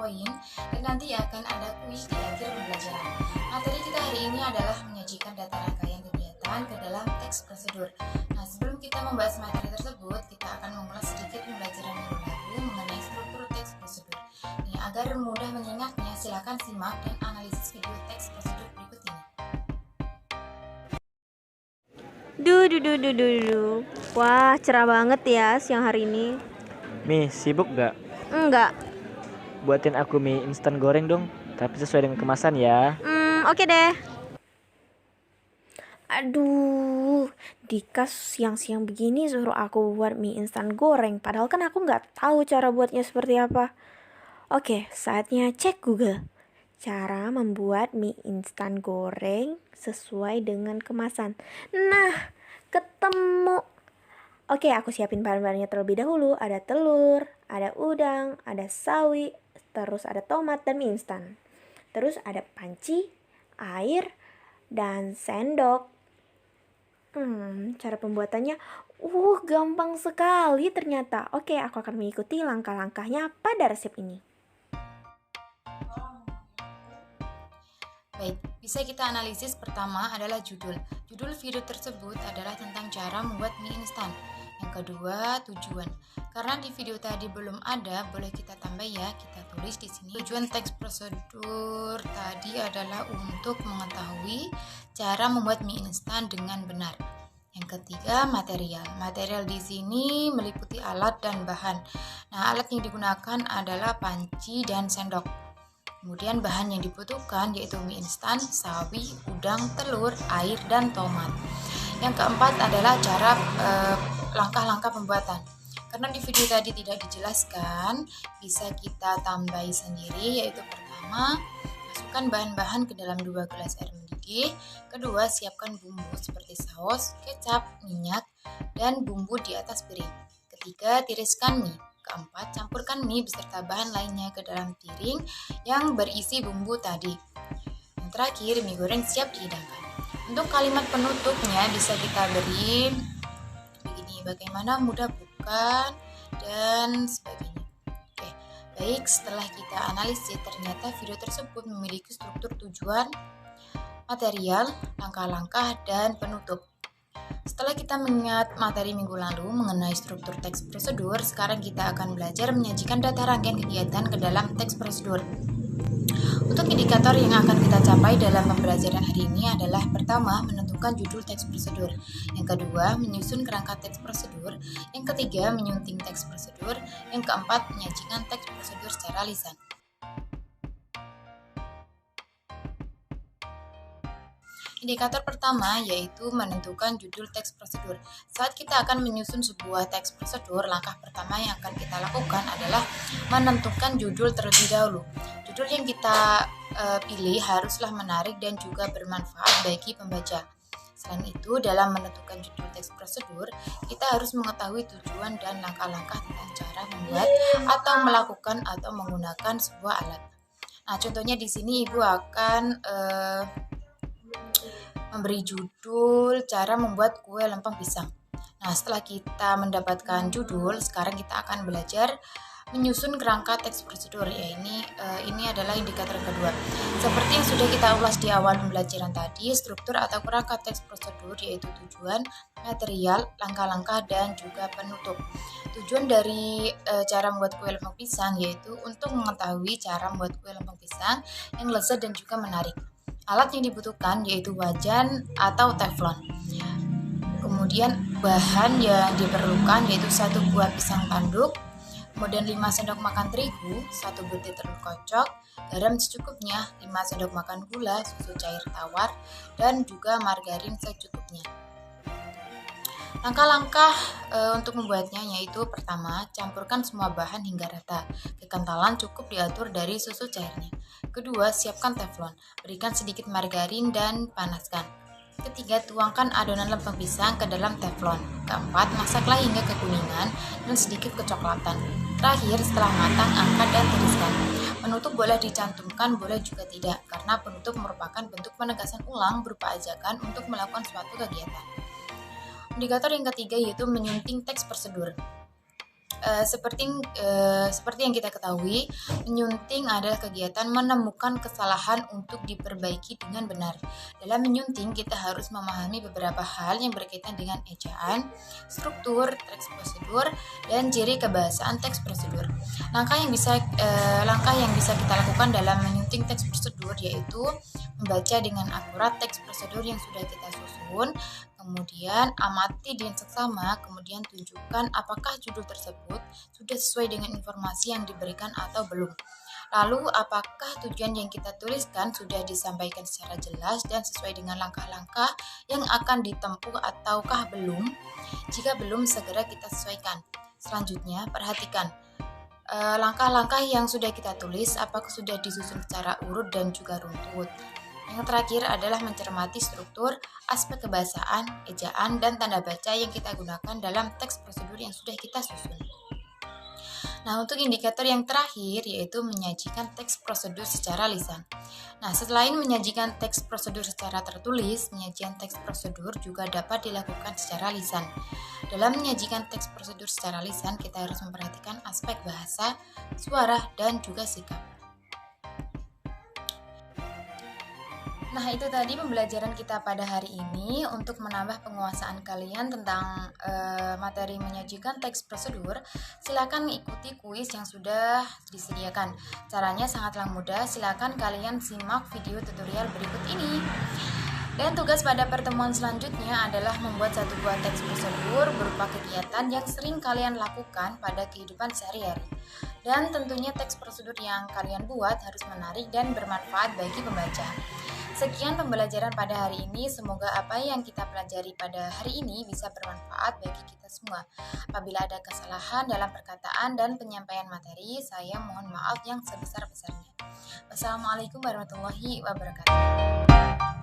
poin dan nanti akan ada kuis di akhir pembelajaran. Materi kita hari ini adalah menyajikan data rangkaian kegiatan ke dalam teks prosedur. Nah, sebelum kita membahas materi tersebut, kita akan mengulas sedikit pembelajaran minggu lalu mengenai struktur teks prosedur. Nih, agar mudah mengingatnya, silakan simak dan analisis video teks prosedur berikut ini. Wah, cerah banget ya siang hari ini. Mi, sibuk gak? Enggak. Buatin aku mie instan goreng dong, tapi sesuai dengan kemasan ya. Oke deh. Aduh, Dika siang-siang begini suruh aku buat mie instan goreng. Padahal kan aku nggak tahu cara buatnya seperti apa. Oke, saatnya cek Google. Cara membuat mie instan goreng sesuai dengan kemasan. Nah, ketemu. Oke, aku siapin bahan-bahannya terlebih dahulu. Ada telur, ada udang, ada sawi, terus ada tomat dan mie instan. Terus ada panci, air, dan sendok. Cara pembuatannya gampang sekali ternyata. Oke, aku akan mengikuti langkah-langkahnya pada resep ini. Baik, bisa kita analisis. Pertama adalah judul. Judul video tersebut adalah tentang cara membuat mie instan. Yang kedua, tujuan. Karena di video tadi belum ada, boleh kita tambah ya, kita tulis di sini. Tujuan teks prosedur tadi adalah untuk mengetahui cara membuat mie instan dengan benar. Yang ketiga, material. Material di sini meliputi alat dan bahan. Nah, alat yang digunakan adalah panci dan sendok. Kemudian bahan yang dibutuhkan yaitu mie instan, sawi, udang, telur, air, dan tomat. Yang keempat adalah cara langkah-langkah pembuatan. Karena di video tadi tidak dijelaskan, bisa kita tambahi sendiri, yaitu pertama, masukkan bahan-bahan ke dalam 2 gelas air mendidih. Kedua, siapkan bumbu seperti saus, kecap, minyak, dan bumbu di atas piring. Ketiga, tiriskan mie. Keempat, campurkan mie beserta bahan lainnya ke dalam piring yang berisi bumbu tadi. Yang terakhir, mie goreng siap dihidangkan. Untuk kalimat penutupnya bisa kita beri begini, bagaimana mudah bukan, dan sebagainya. Oke, baik, setelah kita analisis, ternyata video tersebut memiliki struktur tujuan, material, langkah-langkah, dan penutup. Setelah kita mengingat materi minggu lalu mengenai struktur teks prosedur, sekarang kita akan belajar menyajikan data rangkaian kegiatan ke dalam teks prosedur. Untuk indikator yang akan kita capai dalam pembelajaran hari ini adalah pertama, menentukan judul teks prosedur. Yang kedua, menyusun kerangka teks prosedur. Yang ketiga, menyunting teks prosedur. Yang keempat, menyajikan teks prosedur secara lisan. Indikator pertama yaitu menentukan judul teks prosedur. Saat kita akan menyusun sebuah teks prosedur, langkah pertama yang akan kita lakukan adalah menentukan judul terlebih dahulu. Judul yang kita pilih haruslah menarik dan juga bermanfaat bagi pembaca. Selain itu, dalam menentukan judul teks prosedur, kita harus mengetahui tujuan dan langkah-langkah tentang cara membuat atau melakukan atau menggunakan sebuah alat. Nah, contohnya di sini Ibu akan memberi judul cara membuat kue lempeng pisang. Nah, setelah kita mendapatkan judul, sekarang kita akan belajar menyusun kerangka teks prosedur. Ya, ini adalah indikator kedua. Seperti yang sudah kita ulas di awal pembelajaran tadi, struktur atau kerangka teks prosedur yaitu tujuan, material, langkah-langkah, dan juga penutup. Tujuan dari cara membuat kue lempeng pisang yaitu untuk mengetahui cara membuat kue lempeng pisang yang lezat dan juga menarik. Alat yang dibutuhkan yaitu wajan atau teflon. Kemudian bahan yang diperlukan yaitu 1 buah pisang tanduk, kemudian 5 sendok makan terigu, 1 butir telur kocok, garam secukupnya, 5 sendok makan gula, susu cair tawar, dan juga margarin secukupnya. Langkah-langkah untuk membuatnya yaitu pertama, campurkan semua bahan hingga rata. Kekentalan cukup diatur dari susu cairnya. Kedua, siapkan teflon. Berikan sedikit margarin dan panaskan. Ketiga, tuangkan adonan lempeng pisang ke dalam teflon. Keempat, masaklah hingga kekuningan dan sedikit kecoklatan. Terakhir, setelah matang, angkat dan tiriskan. Penutup boleh dicantumkan, boleh juga tidak, karena penutup merupakan bentuk penegasan ulang berupa ajakan untuk melakukan suatu kegiatan. Indikator yang ketiga yaitu menyunting teks prosedur. Seperti yang kita ketahui, menyunting adalah kegiatan menemukan kesalahan untuk diperbaiki dengan benar. Dalam menyunting, kita harus memahami beberapa hal yang berkaitan dengan ejaan, struktur, teks prosedur, dan ciri kebahasaan teks prosedur. Langkah yang bisa kita lakukan dalam menyunting teks prosedur yaitu membaca dengan akurat teks prosedur yang sudah kita susun, kemudian amati dengan seksama, kemudian tunjukkan apakah judul tersebut sudah sesuai dengan informasi yang diberikan atau belum. Lalu, apakah tujuan yang kita tuliskan sudah disampaikan secara jelas dan sesuai dengan langkah-langkah yang akan ditempuh ataukah belum? Jika belum, segera kita sesuaikan. Selanjutnya, perhatikan langkah-langkah yang sudah kita tulis, apakah sudah disusun secara urut dan juga runtut. Yang terakhir adalah mencermati struktur, aspek kebahasaan, ejaan, dan tanda baca yang kita gunakan dalam teks prosedur yang sudah kita susun. Nah, untuk indikator yang terakhir yaitu menyajikan teks prosedur secara lisan. Nah, selain menyajikan teks prosedur secara tertulis, penyajian teks prosedur juga dapat dilakukan secara lisan. Dalam menyajikan teks prosedur secara lisan, kita harus memperhatikan aspek bahasa, suara, dan juga sikap. Nah, itu tadi pembelajaran kita pada hari ini. Untuk menambah penguasaan kalian tentang materi menyajikan teks prosedur, silakan ikuti kuis yang sudah disediakan. Caranya sangatlah mudah, silakan kalian simak video tutorial berikut ini. Dan tugas pada pertemuan selanjutnya adalah membuat satu buah teks prosedur berupa kegiatan yang sering kalian lakukan pada kehidupan sehari-hari. Dan tentunya teks prosedur yang kalian buat harus menarik dan bermanfaat bagi pembaca. Sekian pembelajaran pada hari ini, semoga apa yang kita pelajari pada hari ini bisa bermanfaat bagi kita semua. Apabila ada kesalahan dalam perkataan dan penyampaian materi, saya mohon maaf yang sebesar-besarnya. Wassalamualaikum warahmatullahi wabarakatuh.